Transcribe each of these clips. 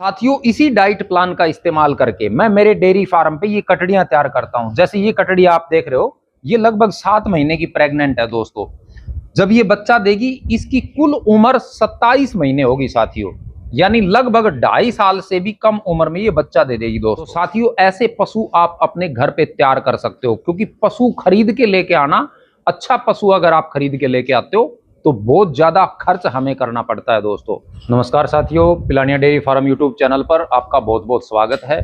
साथियों, इसी diet plan का इस्तेमाल करके मैं मेरे डेयरी फार्म पे ये कटड़ियां तैयार करता हूं। जैसे ये कटड़ी आप देख रहे हो, ये लगभग 7 महीने की प्रेग्नेंट है दोस्तों। जब ये बच्चा देगी, इसकी कुल उम्र 27 महीने होगी साथियों, यानी लगभग 2.5 साल से भी कम उम्र में ये बच्चा दे देगी दोस्तों। तो साथियों, ऐसे पशु आप अपने घर पे तैयार कर सकते हो, क्योंकि पशु खरीद के लेके आना, अच्छा पशु अगर आप खरीद के लेके आते हो तो बहुत ज्यादा खर्च हमें करना पड़ता है दोस्तों। नमस्कार साथियों, Pilania dairy farm YouTube channel पर आपका बहुत बहुत स्वागत है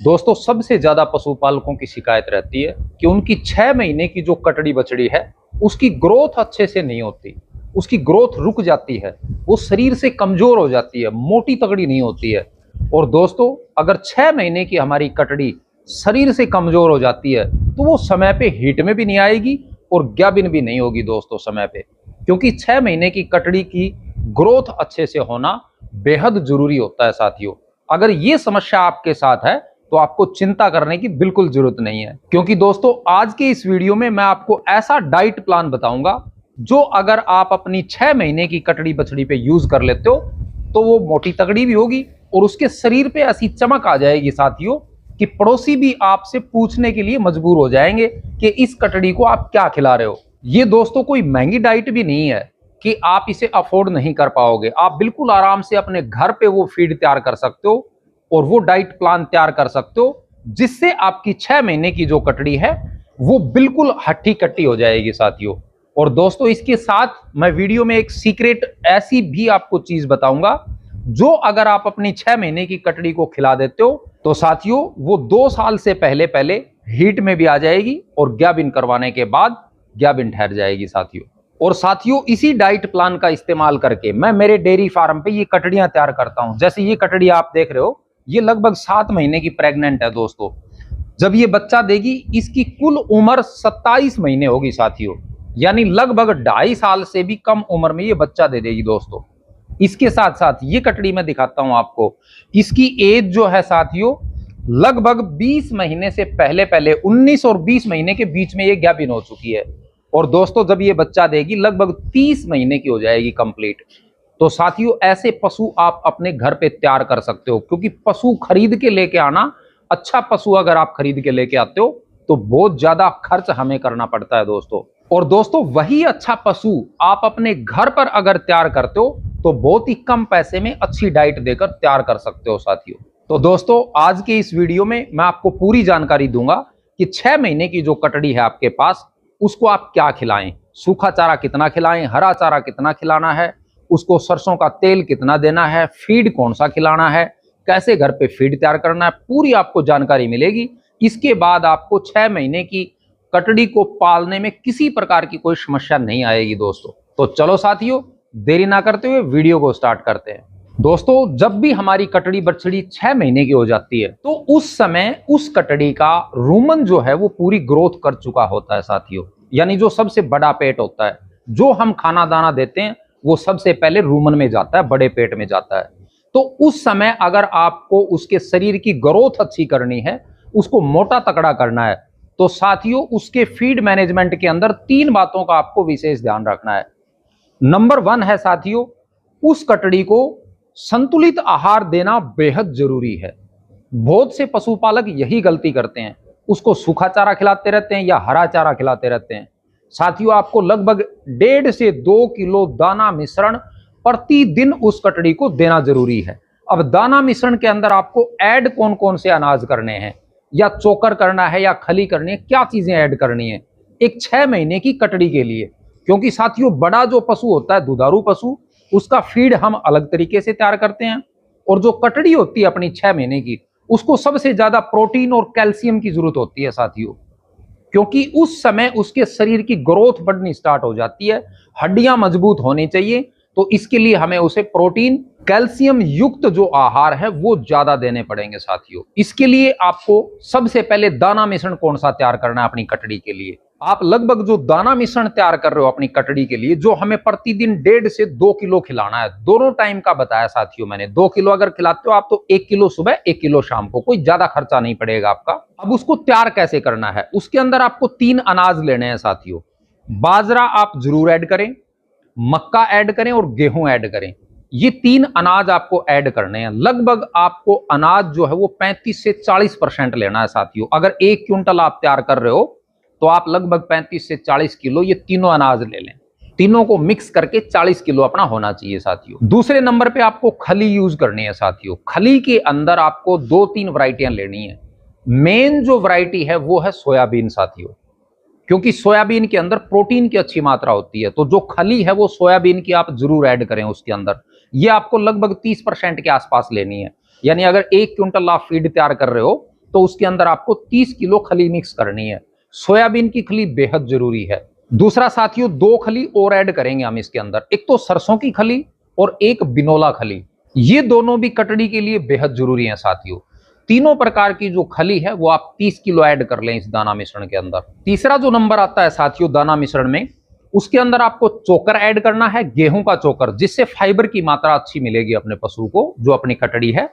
दोस्तों। सबसे ज्यादा पशुपालकों की शिकायत रहती है कि उनकी 6 महीने की जो कटड़ी बछड़ी है, उसकी ग्रोथ अच्छे से नहीं होती, उसकी ग्रोथ रुक जाती है, वो शरीर से कमजोर हो जाती है, मोटी तगड़ी नहीं होती है। और दोस्तों, अगर 6 महीने की हमारी कटड़ी शरीर से कमजोर हो जाती है तो वो समय पे हीट में भी नहीं आएगी और गाभिन भी नहीं होगी दोस्तों समय पे, क्योंकि 6 महीने की कटड़ी की ग्रोथ अच्छे से होना बेहद जरूरी होता है साथियों। अगर ये समस्या आपके साथ है तो आपको चिंता करने की बिल्कुल जरूरत नहीं है, क्योंकि दोस्तों आज के इस वीडियो में मैं आपको ऐसा डाइट प्लान बताऊंगा जो अगर आप अपनी 6 महीने की कटड़ी बछड़ी पे यूज कर लेते हो तो वो मोटी तगड़ी भी होगी और उसके शरीर पे ऐसी चमक आ जाएगी साथियों कि पड़ोसी भी आपसे पूछने के लिए मजबूर हो जाएंगे कि इस कटड़ी को आप क्या खिला रहे हो। ये दोस्तों कोई महंगी डाइट भी नहीं है कि आप इसे अफोर्ड नहीं कर पाओगे। आप बिल्कुल आराम से अपने घर पे वो फीड तैयार कर सकते हो और वो डाइट प्लान तैयार कर सकते हो, जिससे आपकी 6 महीने की जो कटड़ी है वो बिल्कुल हट्टी कट्टी हो जाएगी साथियों। और दोस्तों, इसके साथ मैं वीडियो में एक सीक्रेट ऐसी भी आपको चीज बताऊंगा जो अगर आप अपनी 6 महीने की कटड़ी को खिला देते हो तो साथियों वो 2 साल से पहले पहले हीट में भी आ जाएगी और गाभिन करवाने के बाद गाभिन ठहर जाएगी साथियों। और साथियों, इसी डाइट प्लान का इस्तेमाल करके मैं मेरे डेयरी फार्म पे ये कटड़ियां तैयार करता हूं। जैसे ये कटड़ी आप देख रहे हो, ये लगभग 7 महीने की प्रेग्नेंट है दोस्तों। जब ये बच्चा देगी, इसकी कुल उम्र 27 महीने होगी साथियों, यानी लगभग 2.5 साल से भी कम उम्र में ये बच्चा दे देगी दोस्तों। इसके साथ साथ ये कटड़ी मैं दिखाता हूं आपको, इसकी एज जो है साथियों लगभग 20 महीने से पहले पहले 19 और 20 महीने के बीच में ये गाभिन हो चुकी है। और दोस्तों, जब ये बच्चा देगी लगभग 30 महीने की हो जाएगी कंप्लीट। तो साथियों, ऐसे पशु आप अपने घर पे तैयार कर सकते हो, क्योंकि पशु खरीद के लेके आना, अच्छा पशु अगर आप खरीद के लेके आते हो तो बहुत ज्यादा खर्च हमें करना पड़ता है दोस्तों। और दोस्तों, वही अच्छा पशु आप अपने घर पर अगर तैयार करते हो तो बहुत ही कम पैसे में अच्छी डाइट देकर तैयार कर सकते हो साथियों। तो दोस्तों, आज के इस वीडियो में मैं आपको पूरी जानकारी दूंगा कि 6 महीने की जो कटड़ी है आपके पास, उसको आप क्या खिलाएं, सूखा चारा कितना खिलाएं, हरा चारा कितना खिलाना है, उसको सरसों का तेल कितना देना है, फीड कौन सा खिलाना है, कैसे घर पे फीड तैयार करना है, पूरी आपको जानकारी मिलेगी। इसके बाद आपको 6 महीने की कटड़ी को पालने में किसी प्रकार की कोई समस्या नहीं आएगी दोस्तों। तो चलो साथियों, देरी ना करते हुए वीडियो को स्टार्ट करते हैं। दोस्तों, जब भी हमारी कटड़ी बछड़ी 6 महीने की हो जाती है तो उस समय उस कटड़ी का रूमन जो है वो पूरी ग्रोथ कर चुका होता है साथियों, यानी जो सबसे बड़ा पेट होता है, जो हम खाना दाना देते हैं वो सबसे पहले रूमन में जाता है, बड़े पेट में जाता है। तो उस समय अगर आपको उसके शरीर की ग्रोथ अच्छी करनी है, उसको मोटा तकड़ा करना है, तो साथियों उसके फीड मैनेजमेंट के अंदर 3 बातों का आपको विशेष ध्यान रखना है। नंबर 1 है साथियों, उस कटड़ी को संतुलित आहार देना बेहद जरूरी है। बहुत से पशुपालक यही गलती करते हैं, उसको सूखा चारा खिलाते रहते हैं या हरा चारा खिलाते रहते हैं। साथियों, आपको लगभग 1.5 से 2 किलो दाना मिश्रण प्रतिदिन उस कटड़ी को देना जरूरी है। अब दाना मिश्रण के अंदर आपको ऐड कौन कौन से अनाज करने हैं, या चोकर करना है या खली करनी है, क्या चीजें ऐड करनी है एक 6 महीने की कटड़ी के लिए। क्योंकि साथियों, बड़ा जो पशु होता है, दुधारू पशु, उसका फीड हम अलग तरीके से तैयार करते हैं, और जो कटड़ी होती है अपनी 6 महीने की, उसको सबसे ज्यादा प्रोटीन और कैल्शियम की जरूरत होती है साथियों, क्योंकि उस समय उसके शरीर की ग्रोथ बढ़नी स्टार्ट हो जाती है, हड्डियां मजबूत होनी चाहिए। तो इसके लिए हमें उसे प्रोटीन कैल्शियम युक्त जो आहार है वो ज्यादा देने पड़ेंगे साथियों। इसके लिए आपको सबसे पहले दाना मिश्रण कौन सा तैयार करना है अपनी कटड़ी के लिए। आप लगभग जो दाना मिश्रण तैयार कर रहे हो अपनी कटड़ी के लिए, जो हमें प्रतिदिन 1.5 से 2 किलो खिलाना है, दोनों टाइम का बताया साथियों मैंने। 2 किलो अगर खिलाते हो आप तो 1 किलो सुबह 1 किलो शाम को, कोई ज्यादा खर्चा नहीं पड़ेगा आपका। अब उसको तैयार कैसे करना है, उसके अंदर आपको 3 अनाज लेने हैं साथियों। बाजरा आप जरूर ऐड करें, मक्का ऐड करें और गेहूं ऐड करें। ये 3 अनाज आपको ऐड करने हैं। लगभग आपको अनाज जो है वो 35 से 40% लेना है साथियों। अगर 1 क्विंटल आप तैयार कर रहे हो तो आप लगभग 35 से 40 किलो ये तीनों अनाज ले लें। तीनों को मिक्स करके 40 किलो अपना होना चाहिए साथियों। दूसरे नंबर पे आपको खली यूज करनी है साथियों। खली के अंदर आपको 2-3 वैरायटियां लेनी है। मेन जो वैरायटी है वो है सोयाबीन साथियों, क्योंकि सोयाबीन के अंदर प्रोटीन की अच्छी मात्रा होती है। तो जो खली है वो सोयाबीन की आप जरूर ऐड करें उसके अंदर। ये आपको लगभग 30% के आसपास लेनी है। यानी अगर 1 क्विंटल आप फीड तैयार कर रहे हो तो उसके अंदर आपको 30 किलो खली मिक्स करनी है। सोयाबीन की खली बेहद जरूरी है। दूसरा साथियों 2 खली और ऐड करेंगे हम इसके अंदर, एक तो सरसों की खली और एक बिनोला खली। ये दोनों भी कटड़ी के लिए बेहद जरूरी है साथियों। तीनों प्रकार की जो खली है वो आप 30 किलो ऐड कर लें इस दाना मिश्रण के अंदर। तीसरा जो नंबर आता है साथियों दाना मिश्रण में, उसके अंदर आपको चोकर ऐड करना है, गेहूं का चोकर, जिससे फाइबर की मात्रा अच्छी मिलेगी अपने पशु को जो अपनी कटड़ी है।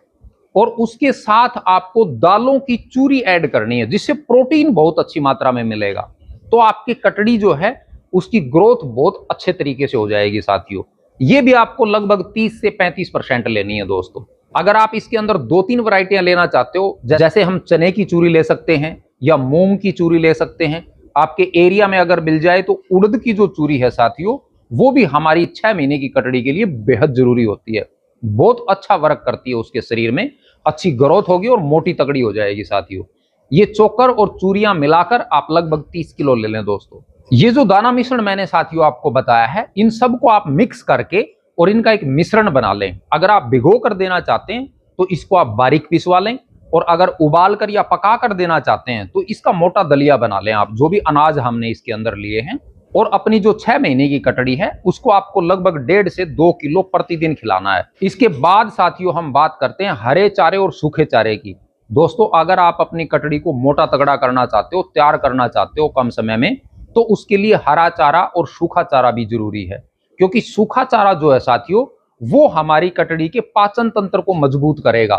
और उसके साथ आपको दालों की चूरी ऐड करनी है, जिससे प्रोटीन बहुत अच्छी मात्रा में मिलेगा। तो आपकी कटड़ी जो है उसकी ग्रोथ बहुत अच्छे तरीके से हो जाएगी साथियों। ये भी आपको लगभग 30 से 35% लेनी है दोस्तों। अगर आप इसके अंदर 2-3 वैरायटियां लेना चाहते हो, जैसे हम चने की चूरी ले सकते हैं या मूंग की चूरी ले सकते हैं। आपके एरिया में अगर मिल जाए तो उड़द की जो चूरी है साथियों, वो भी हमारी 6 महीने की कटड़ी के लिए बेहद जरूरी होती है। बहुत अच्छा वर्क करती है, उसके शरीर में अच्छी ग्रोथ होगी और मोटी तगड़ी हो जाएगी साथियों। ये चोकर और चूरियां मिलाकर आप लगभग 30 किलो ले लें दोस्तों। ये जो दाना मिश्रण मैंने साथियों आपको बताया है, इन सबको आप मिक्स करके और इनका एक मिश्रण बना लें। अगर आप भिगो कर देना चाहते हैं तो इसको आप बारीक पिसवा लें, और अगर उबाल कर या पका कर देना चाहते हैं तो इसका मोटा दलिया बना लें आप, जो भी अनाज हमने इसके अंदर लिए हैं। और अपनी जो 6 महीने की कटड़ी है उसको आपको लगभग 1.5 से 2 किलो प्रतिदिन खिलाना है। इसके बाद साथियों हम बात करते हैं हरे चारे और सूखे चारे की। दोस्तों अगर आप अपनी कटड़ी को मोटा तगड़ा करना चाहते हो, तैयार करना चाहते हो कम समय में, तो उसके लिए हरा चारा और सूखा चारा भी जरूरी है। क्योंकि सूखा चारा जो है साथियों वो हमारी कटड़ी के पाचन तंत्र को मजबूत करेगा।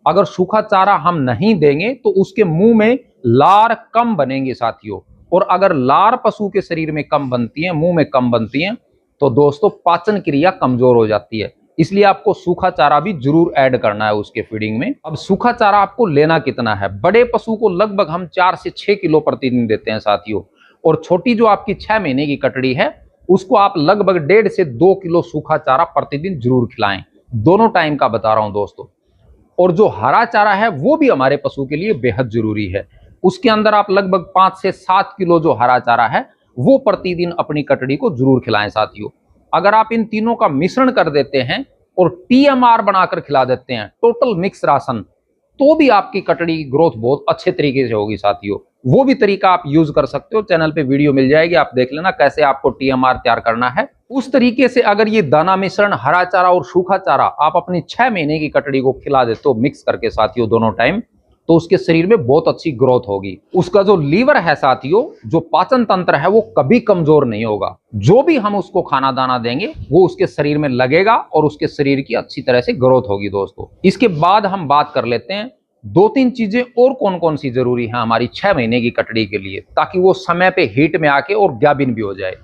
अगर सूखा चारा हम नहीं देंगे तो उसके मुंह में लार कम बनेंगे साथियों, और अगर लार पशु के शरीर में कम बनती है, मुंह में कम बनती है, तो दोस्तों पाचन क्रिया कमजोर हो जाती है। इसलिए आपको सूखा चारा भी जरूर ऐड करना है उसके फीडिंग में। अब सूखा चारा आपको लेना कितना है? बड़े पशु को लगभग हम 4 से 6 किलो प्रतिदिन देते हैं साथियों, और छोटी जो आपकी 6 महीने की कटड़ी है उसको आप लगभग 1.5 से 2 किलो सूखा चारा प्रतिदिन जरूर खिलाएं। दोनों टाइम का बता रहा हूं दोस्तों। और जो हरा चारा है वो भी हमारे पशु के लिए बेहद जरूरी है। उसके अंदर आप लगभग 5 से 7 किलो जो हरा चारा है वो प्रतिदिन अपनी कटड़ी को जरूर खिलाएं साथियों। अगर आप इन तीनों का मिश्रण कर देते हैं और TMR बनाकर खिला देते हैं, टोटल मिक्स राशन, तो भी आपकी कटड़ी की ग्रोथ बहुत अच्छे तरीके से होगी साथियों। वो भी तरीका आप यूज कर सकते हो, चैनल पे वीडियो मिल जाएगी, आप देख लेना कैसे आपको TMR तैयार करना है। उस तरीके से अगर ये दाना मिश्रण, हरा चारा और सूखा चारा आप अपनी 6 महीने की कटड़ी को खिला देते हो मिक्स करके साथियों दोनों टाइम, तो उसके शरीर में बहुत अच्छी ग्रोथ होगी। उसका जो लीवर है साथियों, जो पाचन तंत्र है, वो कभी कमजोर नहीं होगा। जो भी हम उसको खाना दाना देंगे वो उसके शरीर में लगेगा और उसके शरीर की अच्छी तरह से ग्रोथ होगी दोस्तों। इसके बाद हम बात कर लेते हैं 2-3 चीजें और कौन कौन सी जरूरी है हमारी 6 महीने की कटड़ी के लिए, ताकि वो समय पे हीट में आके और गाभिन भी हो जाए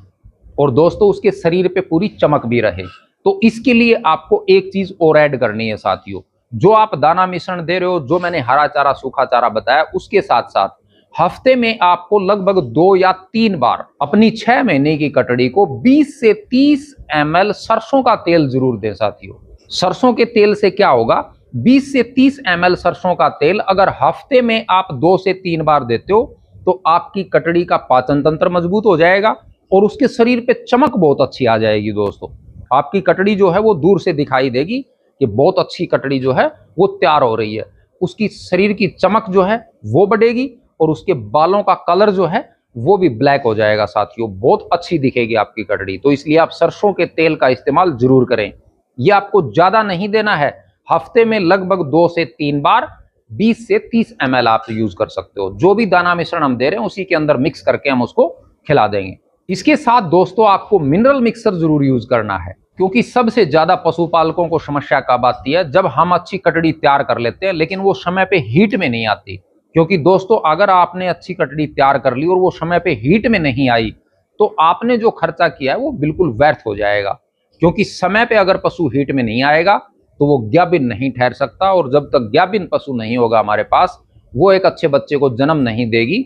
और दोस्तों उसके शरीर पे पूरी चमक भी रहे। तो इसके लिए आपको एक चीज और ऐड करनी है साथियों। जो आप दाना मिश्रण दे रहे हो, जो मैंने हरा चारा सूखा चारा बताया, उसके साथ साथ हफ्ते में आपको लगभग 2 या 3 बार अपनी 6 महीने की कटड़ी को 20 से 30 ml सरसों का तेल जरूर दें साथियों। सरसों के तेल से क्या होगा, 20 से 30 ml सरसों का तेल अगर हफ्ते में आप 2 से 3 बार देते हो तो आपकी कटड़ी का पाचन तंत्र मजबूत हो जाएगा और उसके शरीर पे चमक बहुत अच्छी आ जाएगी दोस्तों। आपकी कटड़ी जो है वो दूर से दिखाई देगी कि बहुत अच्छी कटड़ी जो है वो तैयार हो रही है। उसकी शरीर की चमक जो है वो बढ़ेगी और उसके बालों का कलर जो है वो भी ब्लैक हो जाएगा साथियों, बहुत अच्छी दिखेगी आपकी कटड़ी। तो इसलिए आप सरसों के तेल का इस्तेमाल जरूर करें। ये आपको ज्यादा नहीं देना है, हफ्ते में लगभग 2 से 3 बार 20 से 30 ml आप यूज कर सकते हो। जो भी दाना मिश्रण हम दे रहे हैं उसी के अंदर मिक्स करके हम उसको खिला देंगे। इसके साथ दोस्तों आपको मिनरल मिक्सर जरूर यूज करना है, क्योंकि सबसे ज्यादा पशुपालकों को समस्या कब आती है, जब हम अच्छी कटड़ी तैयार कर लेते हैं लेकिन वो समय पे हीट में नहीं आती। क्योंकि दोस्तों अगर आपने अच्छी कटड़ी तैयार कर ली और वो समय पे हीट में नहीं आई तो आपने जो खर्चा किया है वो बिल्कुल व्यर्थ हो जाएगा। क्योंकि समय पे अगर पशु हीट में नहीं आएगा तो वो गाभिन नहीं ठहर सकता, और जब तक गाभिन पशु नहीं होगा हमारे पास, वो एक अच्छे बच्चे को जन्म नहीं देगी,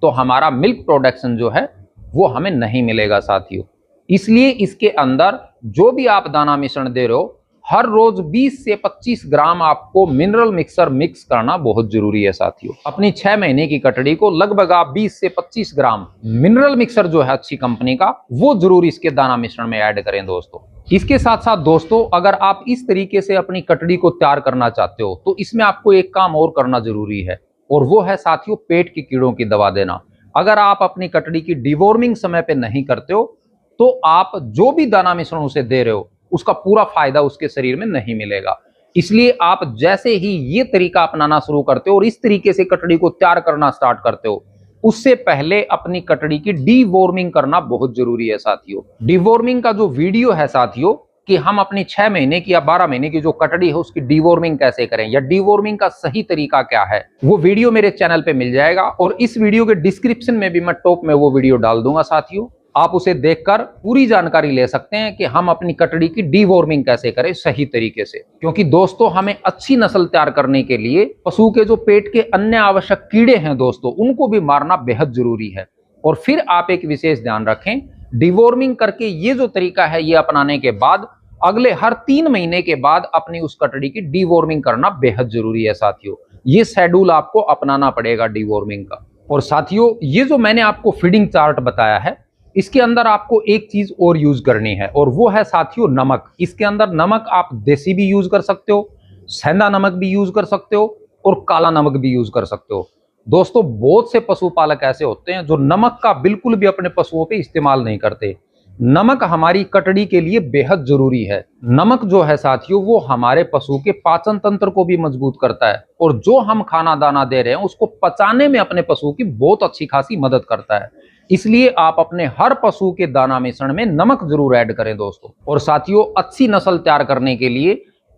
तो हमारा मिल्क प्रोडक्शन जो है वो हमें नहीं मिलेगा साथियों। इसलिए इसके अंदर जो भी आप दाना मिश्रण दे रहे हो, हर रोज 20 से 25 ग्राम आपको मिनरल मिक्सर मिक्स करना बहुत जरूरी है साथियों। अपनी 6 महीने की कटड़ी को लगभग आप 20 से 25 ग्राम मिनरल मिक्सर जो है अच्छी कंपनी का, वो जरूर इसके दाना मिश्रण में ऐड करें दोस्तों। इसके साथ साथ दोस्तों, अगर आप इस तरीके से अपनी कटड़ी को तैयार करना चाहते हो तो इसमें आपको एक काम और करना जरूरी है, और वो है साथियों पेट की कीड़ों की दवा देना। अगर आप अपनी कटड़ी की डिवॉर्मिंग समय पे नहीं करते हो तो आप जो भी दाना मिश्रण उसे दे रहे हो उसका पूरा फायदा उसके शरीर में नहीं मिलेगा। इसलिए आप जैसे ही ये तरीका अपनाना शुरू करते हो और इस तरीके से कटड़ी को तैयार करना स्टार्ट करते हो, उससे पहले अपनी कटड़ी की डीवॉर्मिंग करना बहुत जरूरी है साथियों। डीवॉर्मिंग का जो वीडियो है साथियों, कि हम अपनी 6 महीने की या 12 महीने की जो कटड़ी है उसकी डीवॉर्मिंग कैसे करें या डीवॉर्मिंग का सही तरीका क्या है, वो वीडियो मेरे चैनल पे मिल जाएगा, और इस वीडियो के डिस्क्रिप्शन में भी मैं टॉप में वो वीडियो डाल दूंगा साथियों। आप उसे देखकर पूरी जानकारी ले सकते हैं कि हम अपनी कटड़ी की डीवॉर्मिंग कैसे करें सही तरीके से। क्योंकि दोस्तों, हमें अच्छी नस्ल तैयार करने के लिए पशु के जो पेट के अन्य आवश्यक कीड़े हैं दोस्तों, उनको भी मारना बेहद जरूरी है। और फिर आप एक विशेष ध्यान रखें, डीवॉर्मिंग करके ये जो तरीका है ये अपनाने के बाद अगले हर 3 महीने के बाद अपनी उस कटड़ी की डीवॉर्मिंग करना बेहद जरूरी है साथियों। ये शेड्यूल आपको अपनाना पड़ेगा डीवॉर्मिंग का। और साथियों, ये जो मैंने आपको फीडिंग चार्ट बताया है, इसके अंदर आपको एक चीज और यूज करनी है, और वो है साथियों नमक। इसके अंदर नमक आप देसी भी यूज कर सकते हो, सेंधा नमक भी यूज कर सकते हो, और काला नमक भी यूज कर सकते हो। दोस्तों, बहुत से पशुपालक ऐसे होते हैं जो नमक का बिल्कुल भी अपने पशुओं पे इस्तेमाल नहीं करते। नमक हमारी कटड़ी के लिए बेहद जरूरी है। नमक जो है साथियों, वो हमारे पशु के पाचन तंत्र को भी मजबूत करता है, और जो हम खाना दाना दे रहे हैं उसको पचाने में अपने पशु की बहुत अच्छी खासी मदद करता है। इसलिए आप अपने हर पशु के दाना मिश्रण में नमक जरूर ऐड करें दोस्तों। और साथियों, अच्छी नस्ल तैयार करने के लिए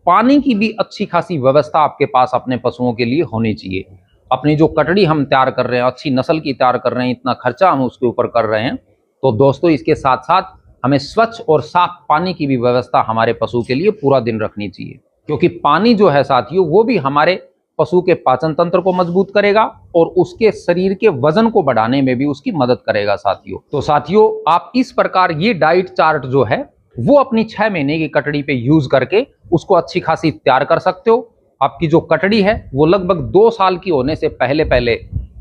पानी की भी अच्छी खासी व्यवस्था आपके पास अपने पशुओं के लिए होनी चाहिए। अपनी जो कटड़ी हम तैयार कर रहे हैं, अच्छी नस्ल की तैयार कर रहे हैं, इतना खर्चा हम उसके ऊपर कर रहे हैं, तो दोस्तों इसके साथ साथ हमें स्वच्छ और साफ पानी की भी व्यवस्था हमारे पशु के लिए पूरा दिन रखनी चाहिए। क्योंकि पानी जो है साथियों, वो भी हमारे पशु के पाचन तंत्र को मजबूत करेगा और उसके शरीर के वजन को बढ़ाने में भी उसकी मदद करेगा साथियों। तो साथियों, आप इस प्रकार ये डाइट चार्ट जो है वो अपनी 6 महीने की कटड़ी पे यूज करके उसको अच्छी खासी तैयार कर सकते हो। आपकी जो कटड़ी है वो लगभग 2 साल की होने से पहले पहले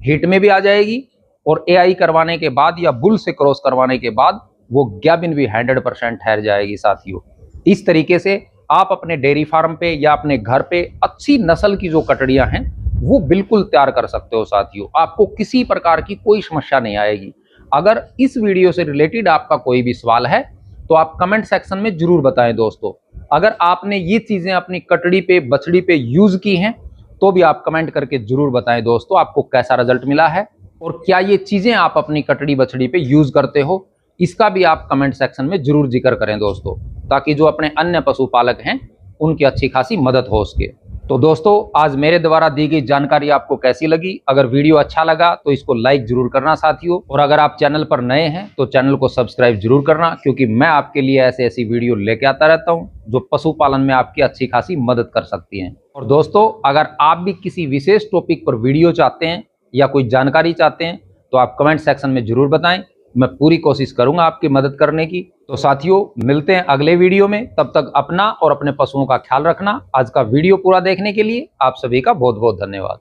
हीट में भी आ जाएगी, और एआई करवाने के बाद या बुल से क्रॉस करवाने के बाद वो गाभिन भी 100% ठहर जाएगी साथियों। इस तरीके से आप अपने डेयरी फार्म पे या अपने घर पे अच्छी नस्ल की जो कटड़ियां हैं वो बिल्कुल तैयार कर सकते हो साथियों। आपको किसी प्रकार की कोई समस्या नहीं आएगी। अगर इस वीडियो से रिलेटेड आपका कोई भी सवाल है तो आप कमेंट सेक्शन में जरूर बताएं दोस्तों। अगर आपने ये चीजें अपनी कटड़ी पे, बछड़ी पे यूज की हैं तो भी आप कमेंट करके जरूर बताएं दोस्तों, आपको कैसा रिजल्ट मिला है, और क्या ये चीजें आप अपनी कटड़ी बछड़ी पे यूज करते हो, इसका भी आप कमेंट सेक्शन में जरूर जिक्र करें दोस्तों, ताकि जो अपने अन्य पशुपालक हैं उनकी अच्छी खासी मदद हो सके। तो दोस्तों, आज मेरे द्वारा दी गई जानकारी आपको कैसी लगी? अगर वीडियो अच्छा लगा तो इसको लाइक जरूर करना साथियों, और अगर आप चैनल पर नए हैं तो चैनल को सब्सक्राइब जरूर करना, क्योंकि मैं आपके लिए ऐसे ऐसी वीडियो लेके आता रहता हूं जो पशुपालन में आपकी अच्छी खासी मदद कर सकती हैं। और दोस्तों, अगर आप भी किसी विशेष टॉपिक पर वीडियो चाहते हैं या कोई जानकारी चाहते हैं तो आप कमेंट सेक्शन में जरूर बताएं, मैं पूरी कोशिश करूंगा आपकी मदद करने की। तो साथियों, मिलते हैं अगले वीडियो में, तब तक अपना और अपने पशुओं का ख्याल रखना। आज का वीडियो पूरा देखने के लिए आप सभी का बहुत बहुत धन्यवाद।